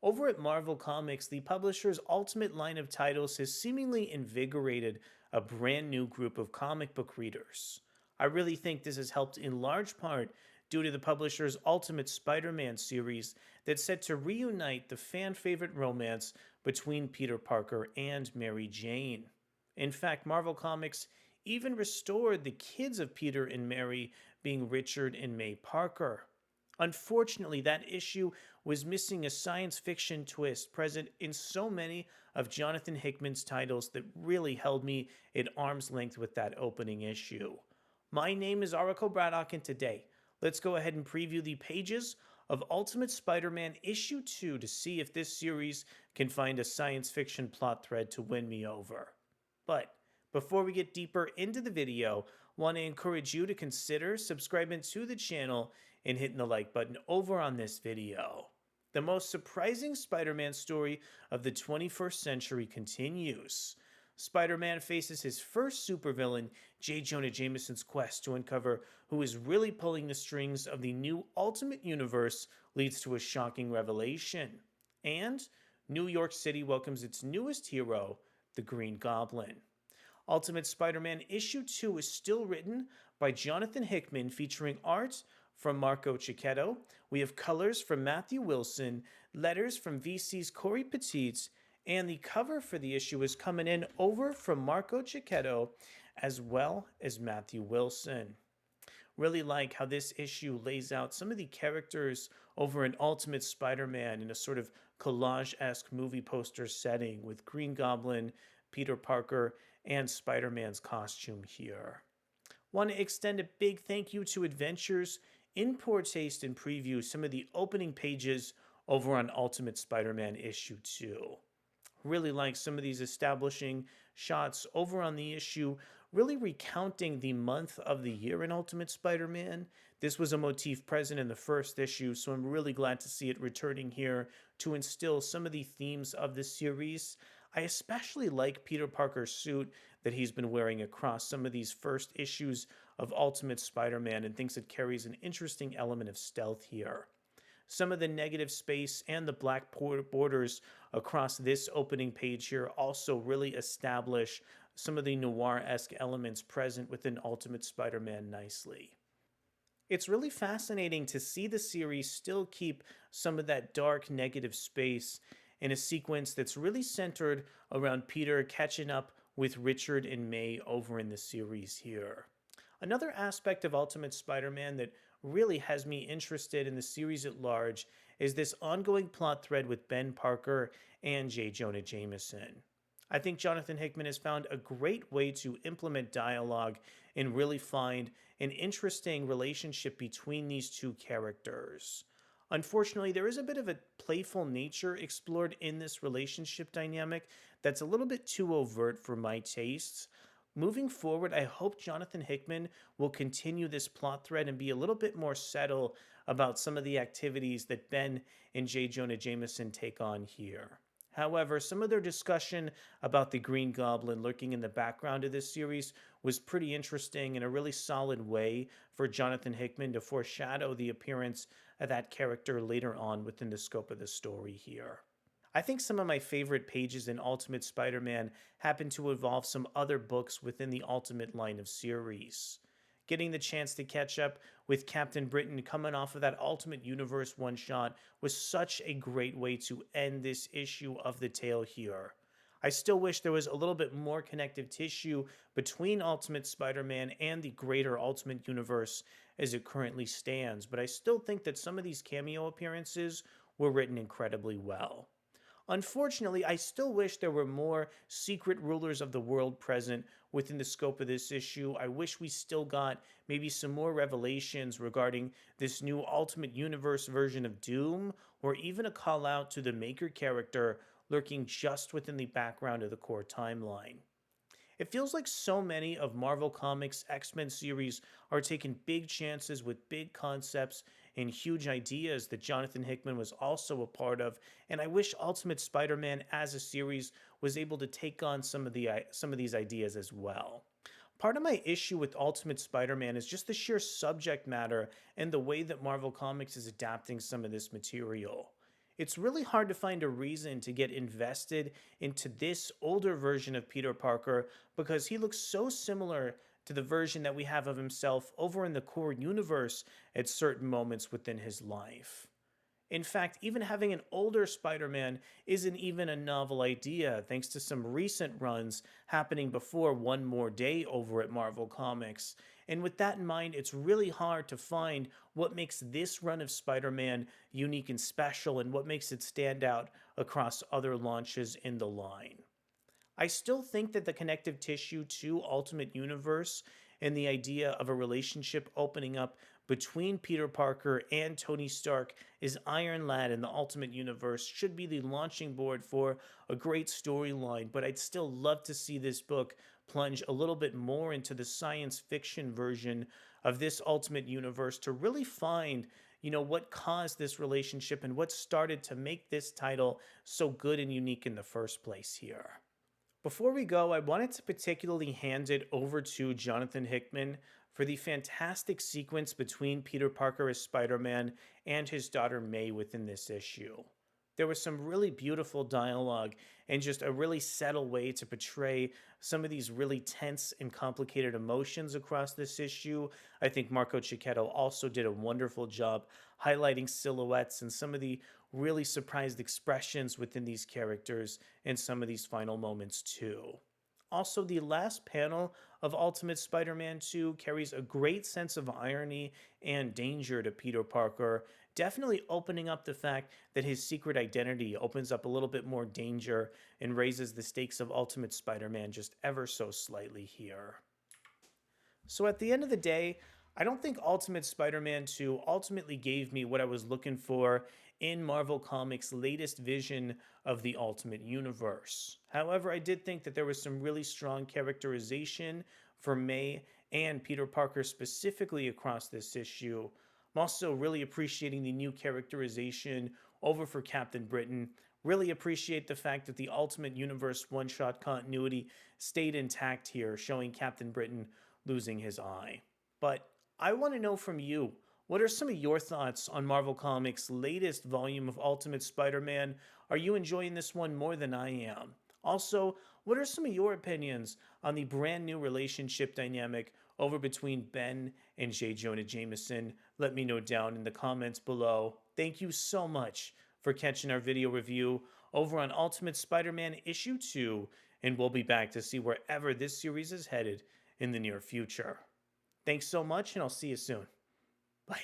Over at Marvel Comics, the publisher's Ultimate line of titles has seemingly invigorated a brand new group of comic book readers. I really think this has helped in large part due to the publisher's Ultimate Spider Man series that's set to reunite the fan favorite romance between Peter Parker and Mary Jane. In fact, Marvel Comics even restored the kids of Peter and Mary being Richard and May Parker. Unfortunately, that issue was missing a science fiction twist present in so many of Jonathan Hickman's titles that really held me at arm's length with that opening issue. My name is Araco Braddock, and today, let's go ahead and preview the pages of Ultimate Spider Man Issue 2 to see if this series can find a science fiction plot thread to win me over. But before we get deeper into the video, want to encourage you to consider subscribing to the channel and hitting the like button over on this video. The most surprising Spider-Man story of the 21st century continues. Spider-Man faces his first supervillain, J. Jonah Jameson's quest to uncover who is really pulling the strings of the new Ultimate Universe leads to a shocking revelation. And New York City welcomes its newest hero, the Green Goblin. Ultimate Spider-Man Issue 2 is still written by Jonathan Hickman, featuring art from Marco Checchetto. We have colors from Matthew Wilson, letters from VC's Cory Petit, and the cover for the issue is coming in over from Marco Checchetto as well as Matthew Wilson. Really like how this issue lays out some of the characters over in Ultimate Spider-Man in a sort of collage-esque movie poster setting with Green Goblin, Peter Parker, and Spider-Man's costume here. Want to extend a big thank you to Adventures in Poor Taste and preview some of the opening pages over on Ultimate Spider-Man Issue 2. Really like some of these establishing shots over on the issue, really recounting the month of the year in Ultimate Spider-Man. This was a motif present in the first issue, so I'm really glad to see it returning here to instill some of the themes of the series. I especially like Peter Parker's suit that he's been wearing across some of these first issues of Ultimate Spider-Man and thinks it carries an interesting element of stealth here. Some of the negative space and the black borders across this opening page here also really establish some of the noir-esque elements present within Ultimate Spider-Man nicely. It's really fascinating to see the series still keep some of that dark negative space in a sequence that's really centered around Peter catching up with Richard and May over in the series here. Another aspect of Ultimate Spider-Man that really has me interested in the series at large is this ongoing plot thread with Ben Parker and J. Jonah Jameson. I think Jonathan Hickman has found a great way to implement dialogue and really find an interesting relationship between these two characters. Unfortunately, there is a bit of a playful nature explored in this relationship dynamic that's a little bit too overt for my tastes. Moving forward, I hope Jonathan Hickman will continue this plot thread and be a little bit more subtle about some of the activities that Ben and J. Jonah Jameson take on here. However, some of their discussion about the Green Goblin lurking in the background of this series was pretty interesting in a really solid way for Jonathan Hickman to foreshadow the appearance of that character later on within the scope of the story here. I think some of my favorite pages in Ultimate Spider-Man happen to involve some other books within the Ultimate line of series. Getting the chance to catch up with Captain Britain coming off of that Ultimate Universe one-shot was such a great way to end this issue of the tale here. I still wish there was a little bit more connective tissue between Ultimate Spider-Man and the greater Ultimate Universe as it currently stands, but I still think that some of these cameo appearances were written incredibly well. Unfortunately, I still wish there were more secret rulers of the world present within the scope of this issue. I wish we still got maybe some more revelations regarding this new Ultimate Universe version of Doom, or even a call out to the Maker character lurking just within the background of the core timeline. It feels like so many of Marvel Comics' X-Men series are taking big chances with big concepts and huge ideas that Jonathan Hickman was also a part of, and I wish Ultimate Spider-Man as a series was able to take on some of these ideas as well. Part of my issue with Ultimate Spider-Man is just the sheer subject matter and the way that Marvel Comics is adapting some of this material. It's really hard to find a reason to get invested into this older version of Peter Parker because he looks so similar to the version that we have of himself over in the core universe at certain moments within his life. In fact, even having an older Spider Man isn't even a novel idea, thanks to some recent runs happening before One More Day over at Marvel Comics. And with that in mind, it's really hard to find what makes this run of Spider Man unique and special and what makes it stand out across other launches in the line. I still think that the connective tissue to Ultimate Universe and the idea of a relationship opening up between Peter Parker and Tony Stark is Iron Lad in the Ultimate Universe should be the launching board for a great storyline, but I'd still love to see this book plunge a little bit more into the science fiction version of this Ultimate Universe to really find what caused this relationship and what started to make this title so good and unique in the first place here. Before we go, I wanted to particularly hand it over to Jonathan Hickman for the fantastic sequence between Peter Parker as Spider Man and his daughter May within this issue. There was some really beautiful dialogue and just a really subtle way to portray some of these really tense and complicated emotions across this issue. I think Marco Checchetto also did a wonderful job highlighting silhouettes and some of the really surprised expressions within these characters in some of these final moments, too. Also, the last panel of Ultimate Spider Man 2 carries a great sense of irony and danger to Peter Parker, definitely opening up the fact that his secret identity opens up a little bit more danger and raises the stakes of Ultimate Spider Man just ever so slightly here. So at the end of the day, I don't think Ultimate Spider Man 2 ultimately gave me what I was looking for in Marvel Comics' latest vision of the Ultimate Universe. However, I did think that there was some really strong characterization for May and Peter Parker specifically across this issue. I'm also really appreciating the new characterization over for Captain Britain. Really appreciate the fact that the Ultimate Universe one-shot continuity stayed intact here, showing Captain Britain losing his eye. But I want to know from you, what are some of your thoughts on Marvel Comics' latest volume of Ultimate Spider-Man? Are you enjoying this one more than I am? Also, what are some of your opinions on the brand new relationship dynamic over between Ben and J. Jonah Jameson? Let me know down in the comments below. Thank you so much for catching our video review over on Ultimate Spider-Man issue 2, and we'll be back to see wherever this series is headed in the near future. Thanks so much, and I'll see you soon. Bye.